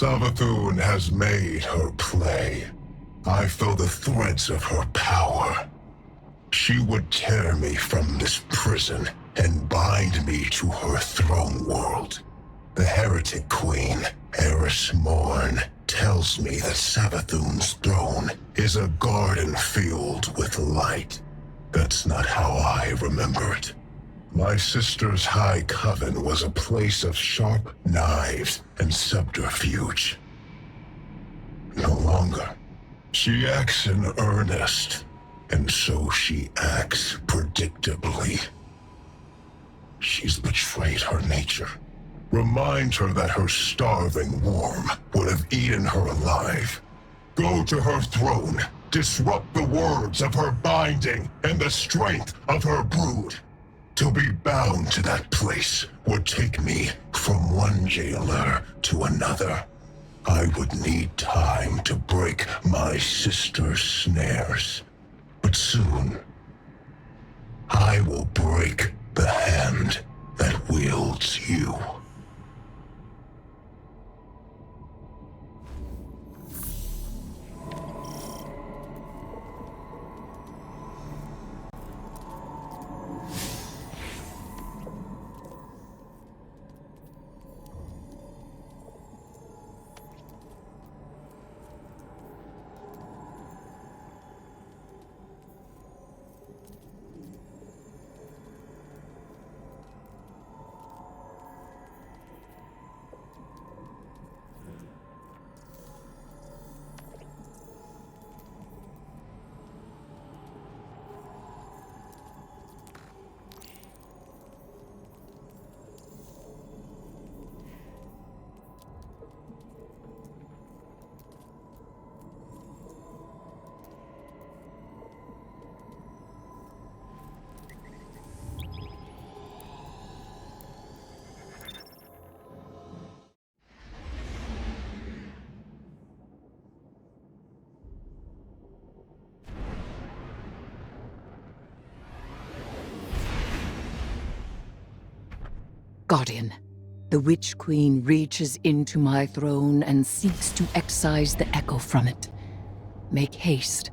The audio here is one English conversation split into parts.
Savathun has made her play. I feel the threads of her power. She would tear me from this prison and bind me to her throne world. The heretic queen, Eris Morn, tells me that Savathun's throne is a garden filled with light. That's not how I remember it. My sister's high coven was a place of sharp knives and subterfuge. No longer. She acts in earnest, and so she acts predictably. She's betrayed her nature. Remind her that her starving worm would have eaten her alive. Go to her throne, disrupt the words of her binding and the strength of her brood. To be bound to that place would take me from one jailer to another. I would need time to break my sister's snares. But soon, I will break the hand that wields you. Guardian, the Witch Queen reaches into my throne and seeks to excise the echo from it. Make haste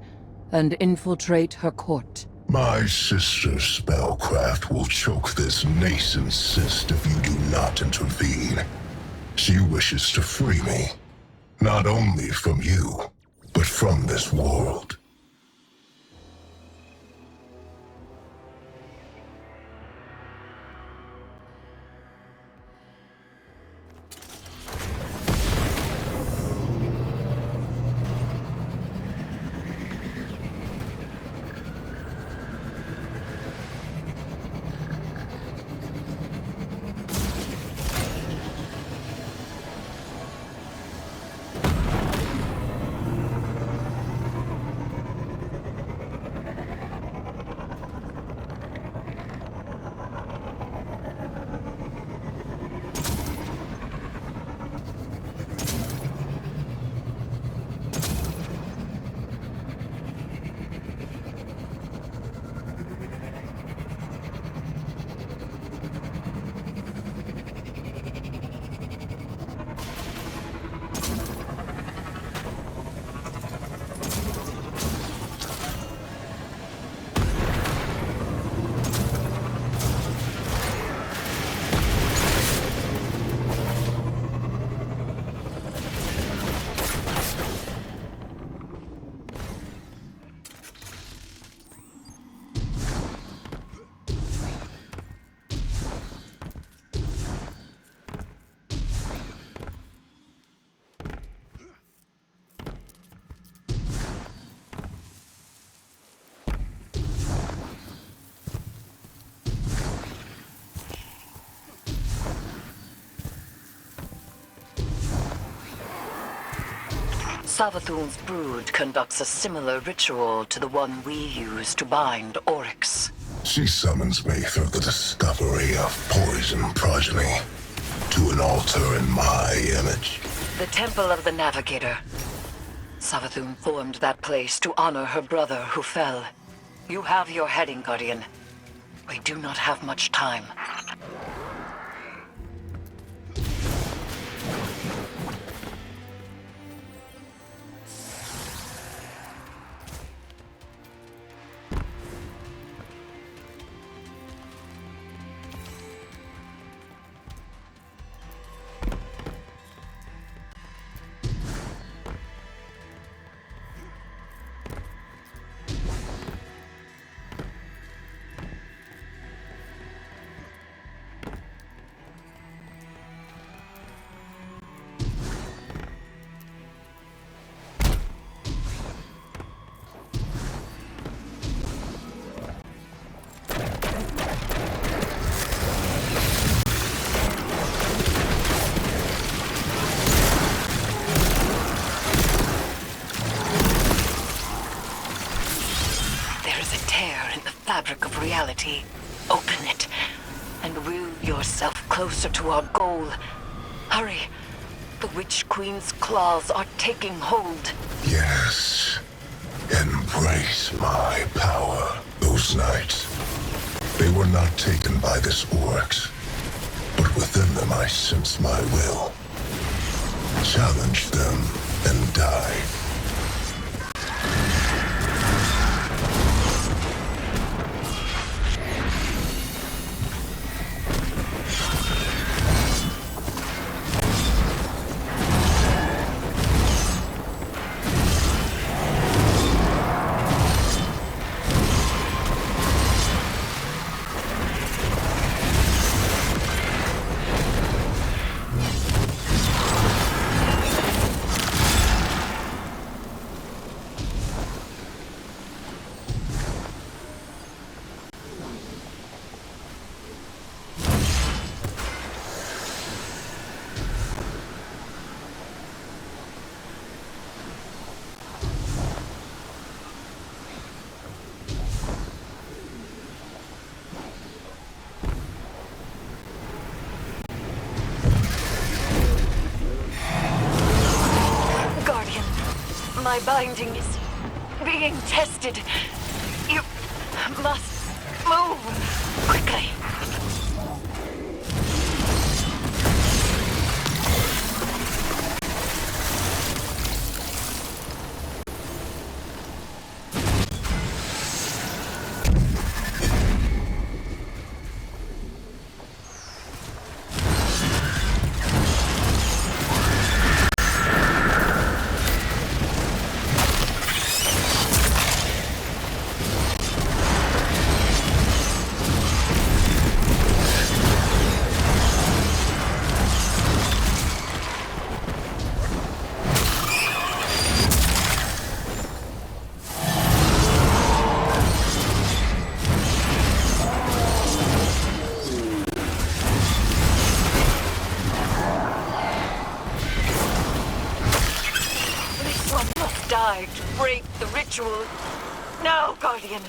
and infiltrate her court. My sister's spellcraft will choke this nascent cyst if you do not intervene. She wishes to free me, not only from you, but from this world. Savathun's brood conducts a similar ritual to the one we use to bind Oryx. She summons me through the discovery of poison progeny to an altar in my image. The Temple of the Navigator. Savathun formed that place to honor her brother who fell. You have your heading, Guardian. We do not have much time. fabric of reality. Open it, and will yourself closer to our goal. Hurry. The Witch Queen's claws are taking hold. Yes. Embrace my power. Those nights, they were not taken by this Oryx, but within them I sense my will. Challenge them and die. My binding is being tested. You must move quickly. To break the ritual. Now, Guardian,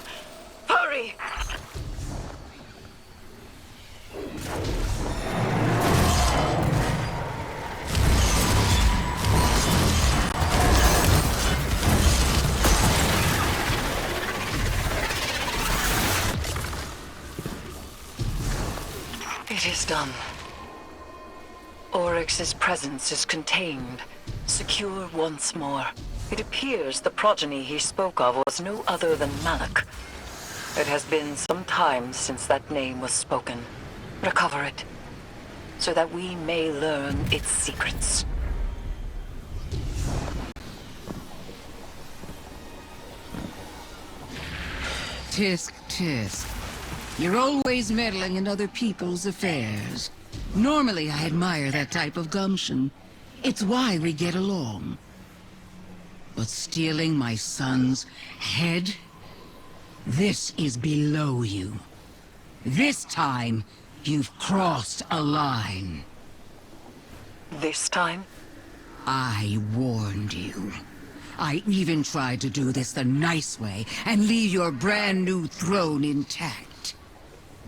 hurry! It is done. Oryx's presence is contained, secure once more. It appears the progeny he spoke of was no other than Malak. It has been some time since that name was spoken. Recover it, so that we may learn its secrets. Tisk, tisk. You're always meddling in other people's affairs. Normally, I admire that type of gumption. It's why we get along. But stealing my son's head? This is below you. This time, you've crossed a line. This time? I warned you. I even tried to do this the nice way and leave your brand new throne intact.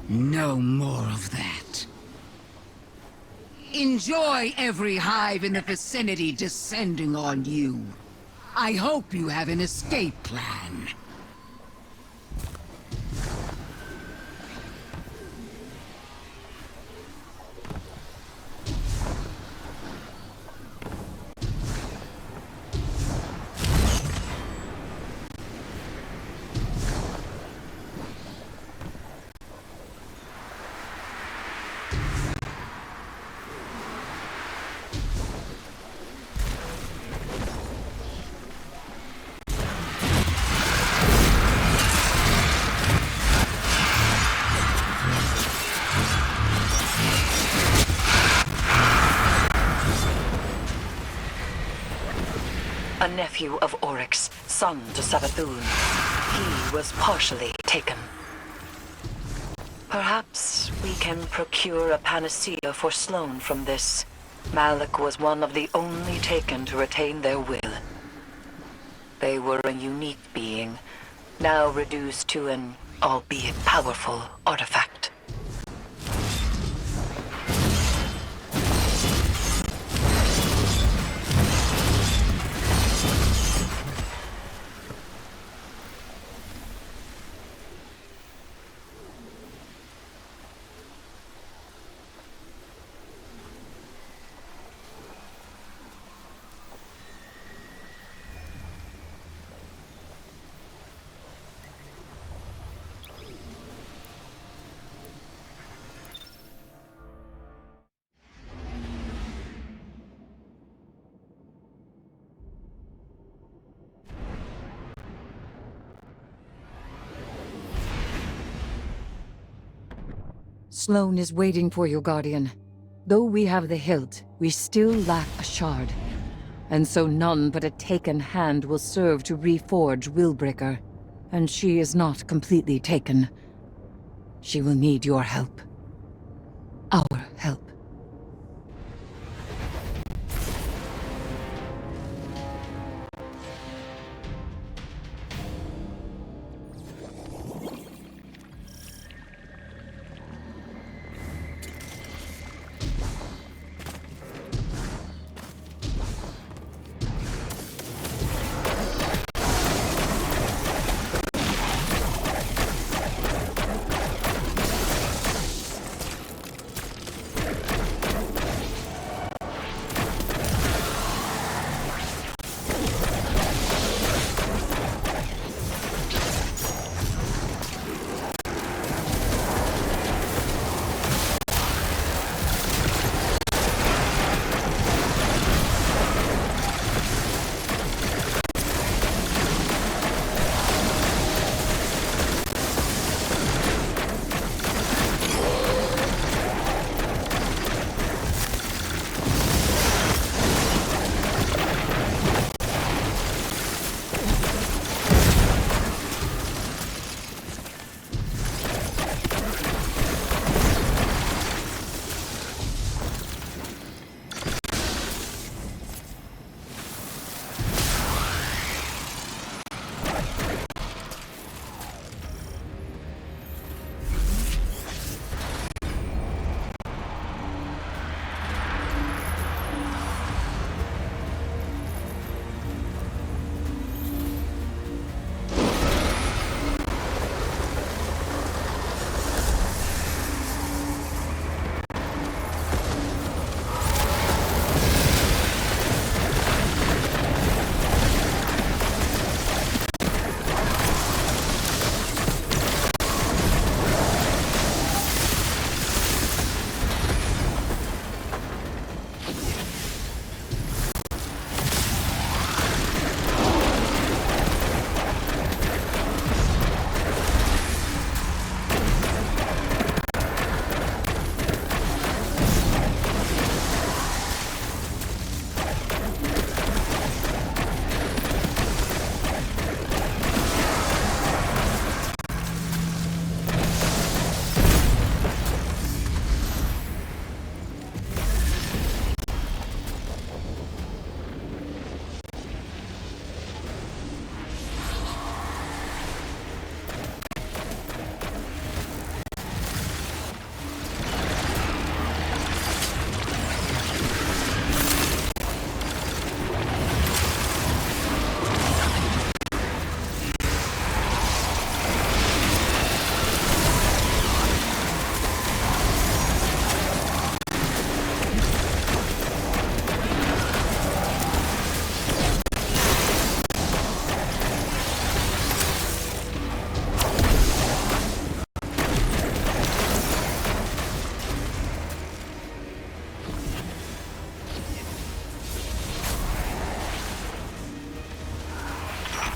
No more of that. Enjoy every hive in the vicinity descending on you. I hope you have an escape plan. A nephew of Oryx, son to Savathun. He was partially taken. Perhaps we can procure a panacea for Sloane from this. Malak was one of the only taken to retain their will. They were a unique being, now reduced to an albeit powerful, artifact. Sloane is waiting for you, Guardian. Though we have the hilt, we still lack a shard. And so none but a taken hand will serve to reforge Willbreaker. And she is not completely taken. She will need your help. Our help.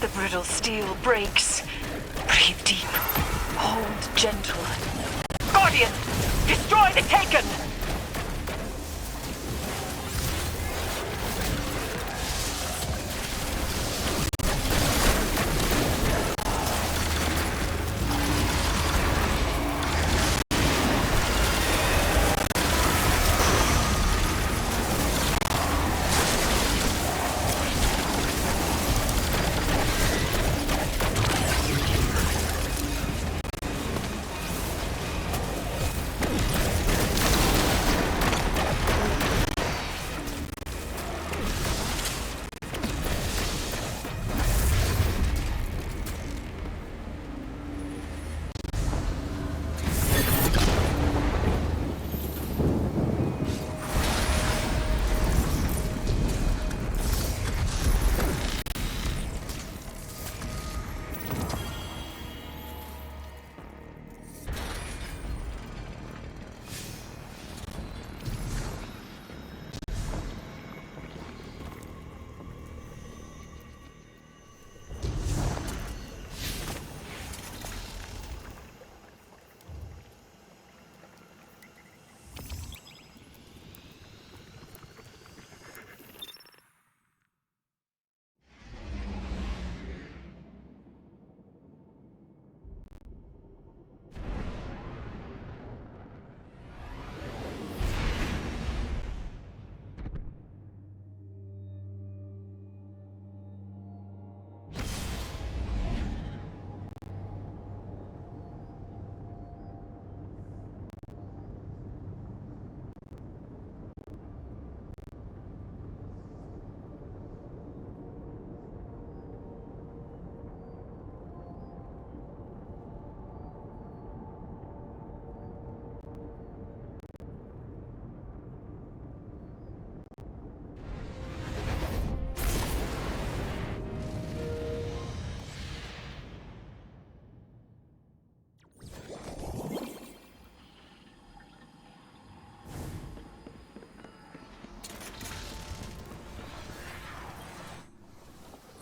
The brittle steel breaks. Breathe deep. Hold gentle. Guardian! Destroy the Taken!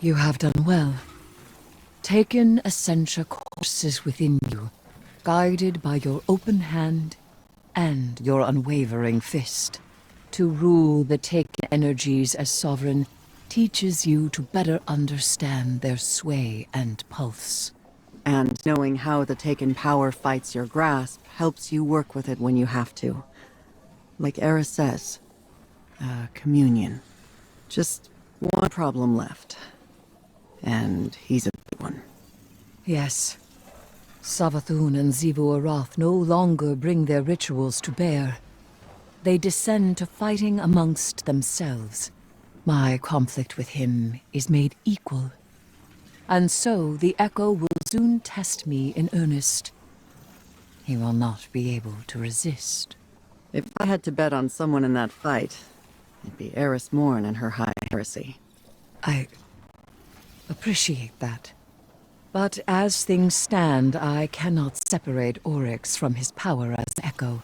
You have done well. Taken Essentia courses within you, guided by your open hand and your unwavering fist. To rule the Taken energies as sovereign teaches you to better understand their sway and pulse. And knowing how the Taken power fights your grasp helps you work with it when you have to. Like Eris says, communion. Just one problem left. And he's a big one. Yes. Savathun and Xivu Arath no longer bring their rituals to bear. They descend to fighting amongst themselves. My conflict with him is made equal. And so the Echo will soon test me in earnest. He will not be able to resist. If I had to bet on someone in that fight, it'd be Eris Morn and her high heresy. I appreciate that. But as things stand, I cannot separate Oryx from his power as Echo.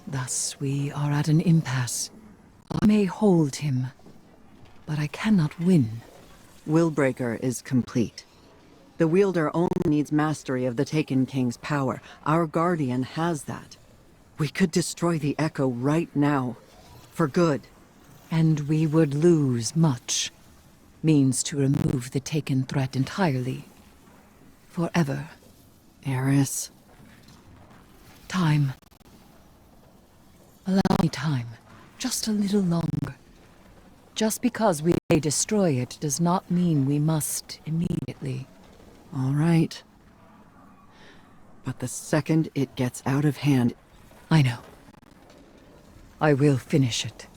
Thus, we are at an impasse. I may hold him, but I cannot win. Willbreaker is complete. The wielder only needs mastery of the Taken King's power. Our Guardian has that. We could destroy the Echo right now. For good. And we would lose much. Means to remove the Taken threat entirely. Forever. Eris. Time. Allow me time. Just a little longer. Just because we may destroy it does not mean we must immediately. All right. But the second it gets out of hand... I know. I will finish it.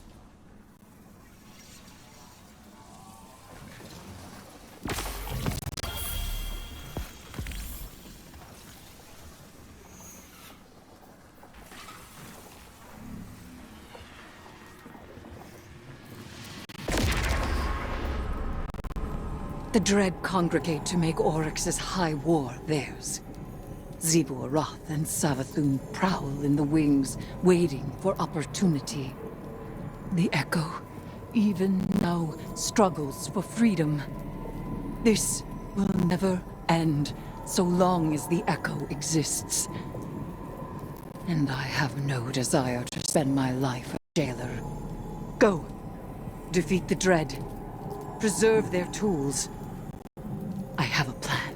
The Dread congregate to make Oryx's high war theirs. Xivu Arath and Savathun prowl in the wings, waiting for opportunity. The Echo, even now, struggles for freedom. This will never end, so long as the Echo exists. And I have no desire to spend my life a jailer. Go. Defeat the Dread. Preserve their tools. I have a plan.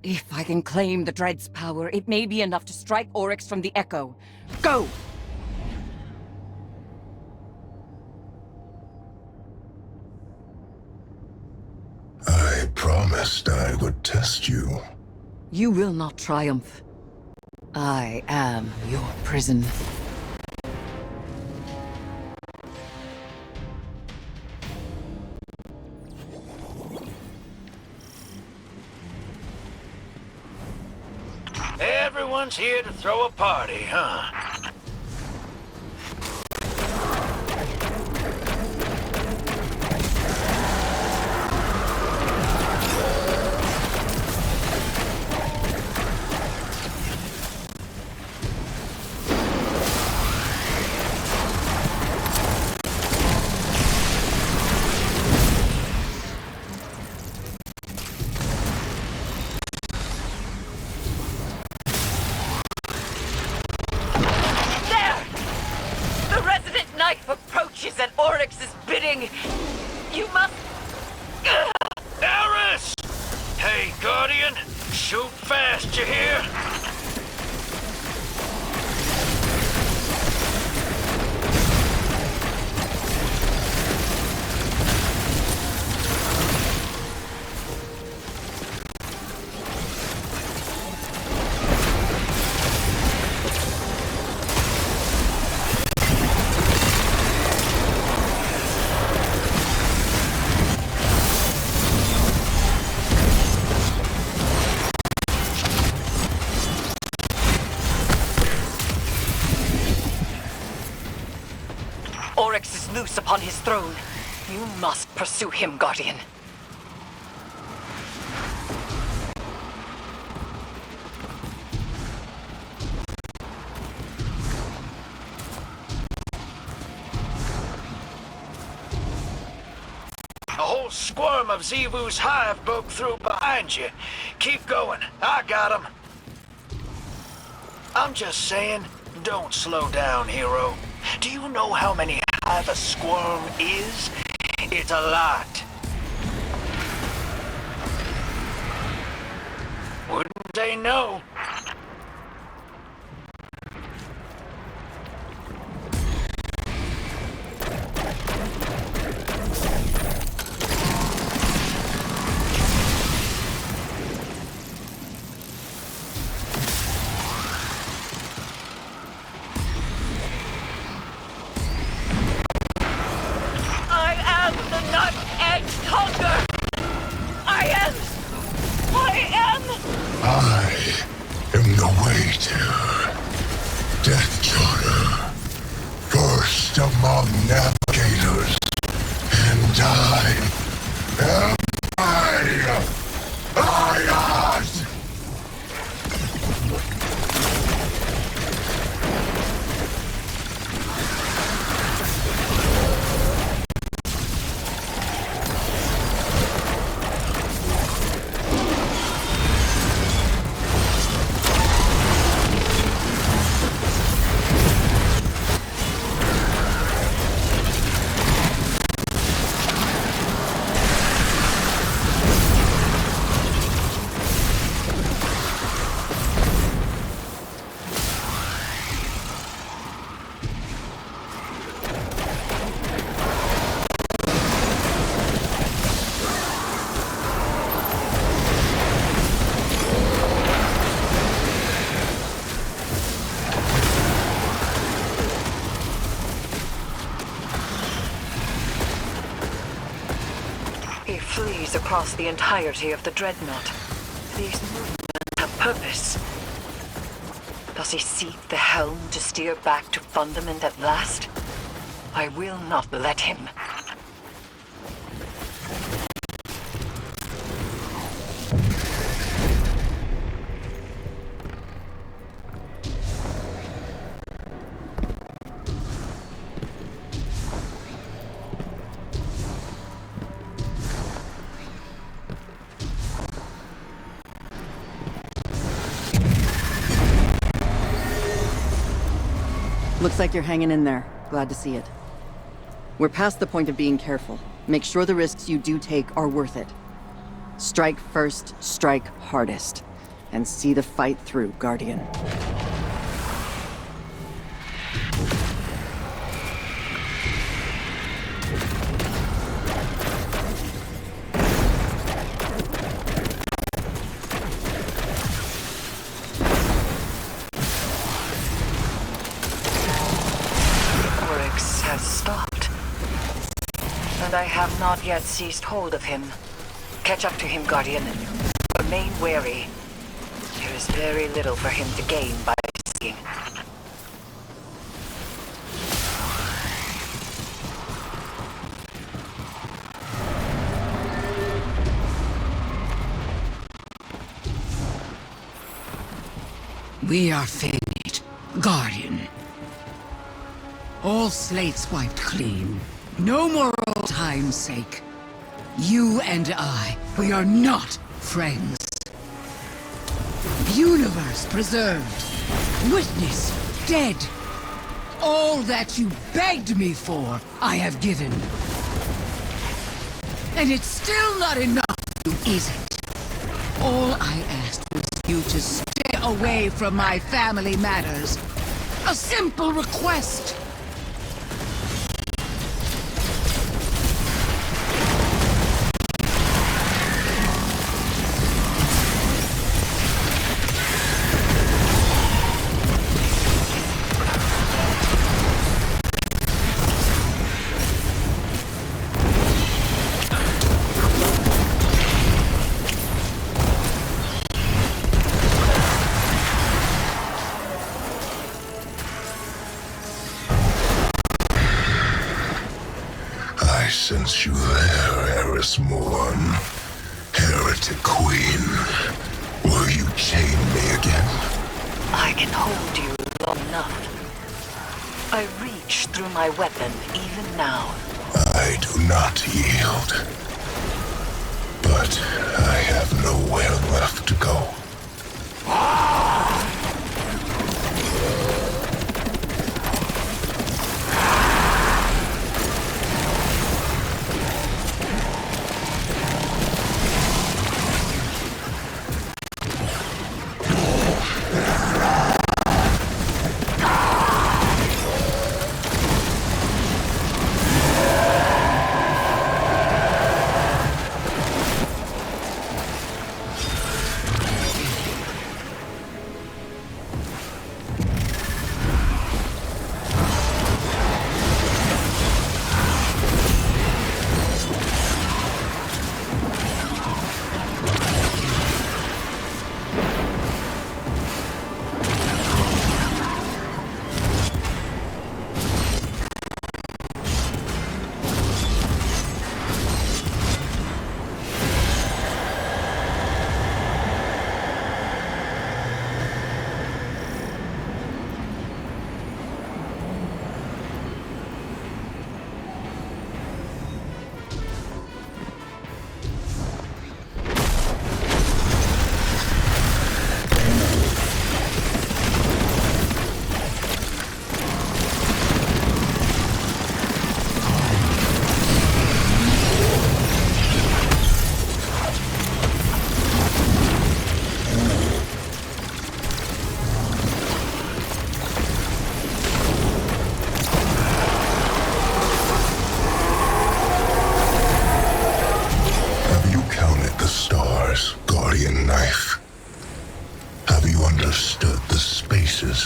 If I can claim the Dread's power, it may be enough to strike Oryx from the Echo. Go! I promised I would test you. You will not triumph. I am your prison. Everyone's here to throw a party, huh? Approaches at Oryx's bidding. You must... Eris! Hey, Guardian! Shoot fast, you hear? house upon his throne. You must pursue him, Guardian. A whole swarm of Zivu's hive broke through behind you. Keep going. I got him. I'm just saying, don't slow down, hero. Do you know how many hive a swarm is? It's a lot. Wouldn't say no. I am the waiter. Death Charter. First among navigators. And I am Ion! He flees across the entirety of the Dreadnought. These movements have purpose. Does he seek the helm to steer back to Fundament at last? I will not let him. Looks like you're hanging in there. Glad to see it. We're past the point of being careful. Make sure the risks you do take are worth it. Strike first, strike hardest. And see the fight through, Guardian. Has stopped. And I have not yet seized hold of him. Catch up to him, Guardian. Remain wary. There is very little for him to gain by seeing. We are finished, Guardian. All slates wiped clean. No more old time's sake. You and I, we are not friends. Universe preserved. Witness dead. All that you begged me for, I have given. And it's still not enough, is it? All I asked was you to stay away from my family matters. A simple request. want you there, Eris Morn. Heretic Queen. Will you chain me again? I can hold you long enough. I reach through my weapon even now. I do not yield. But I have nowhere left to go.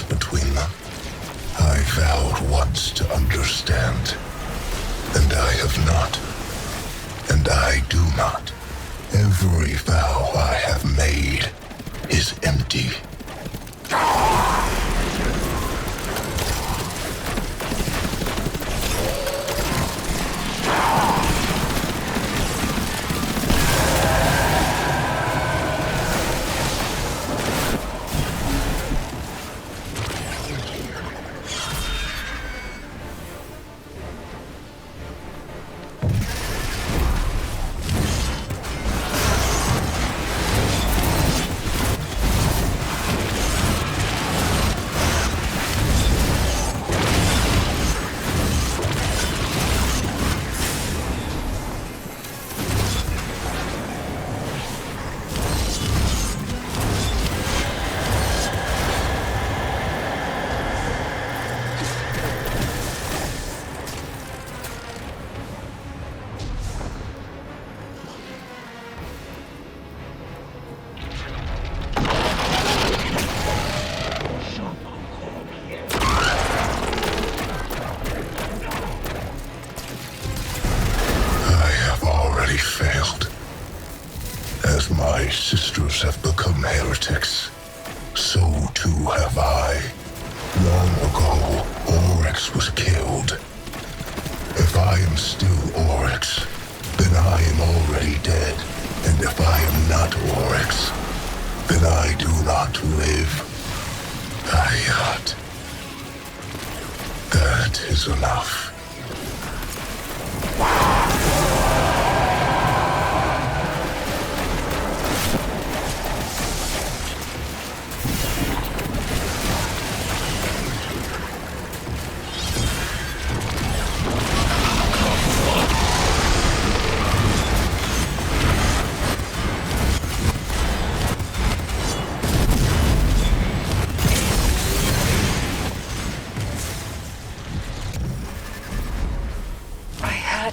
Between them. I vowed once to understand, and I have not, and I do not. Every vow I have made is empty. My sisters have become heretics. So too have I. Long ago, Oryx was killed. If I am still Oryx, then I am already dead. And if I am not Oryx, then I do not live. Ayat. That is enough.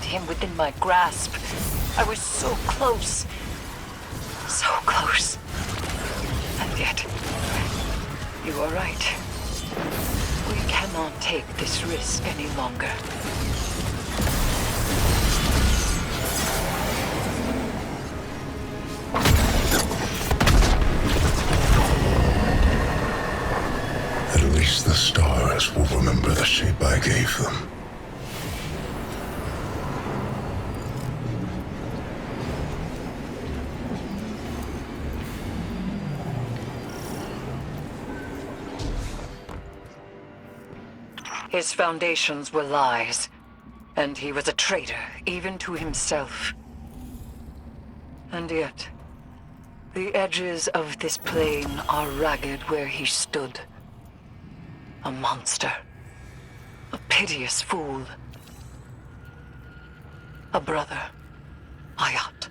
Him within my grasp. I was so close. So close. And yet, you are right. We cannot take this risk any longer. At least the stars will remember the shape I gave them. His foundations were lies, and he was a traitor even to himself. And yet, the edges of this plane are ragged where he stood. A monster. A piteous fool. A brother. Hayat.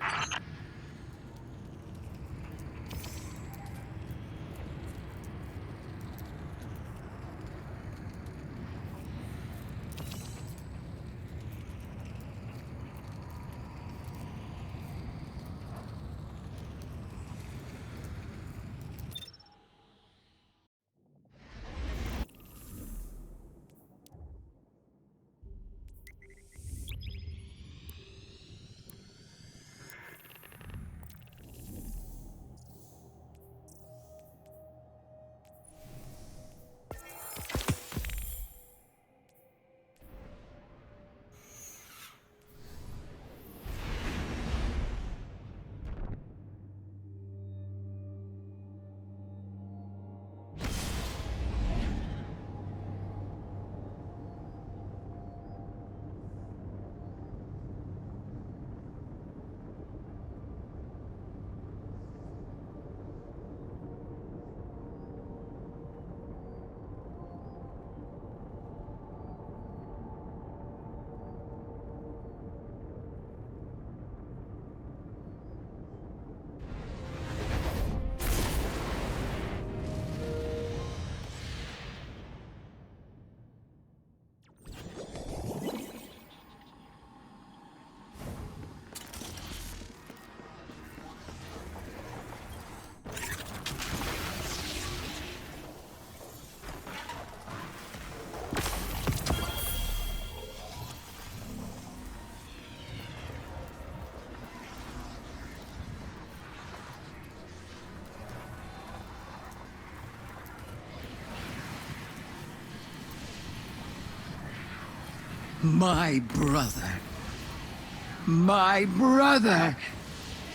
My brother. My brother.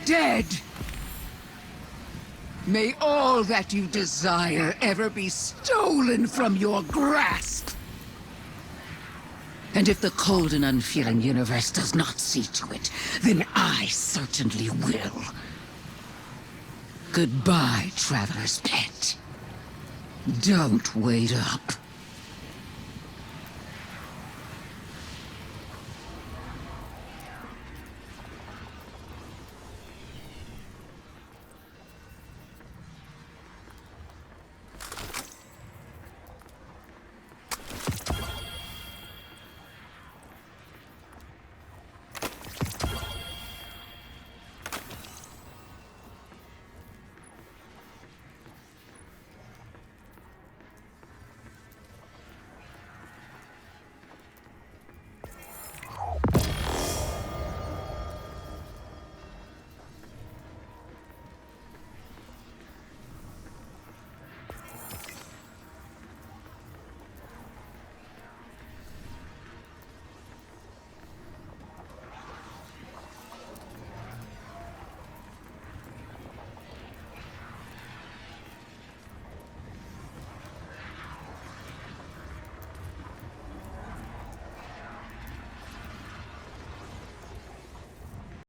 Dead. May all that you desire ever be stolen from your grasp. And if the cold and unfeeling universe does not see to it, then I certainly will. Goodbye, traveler's pet. Don't wait up.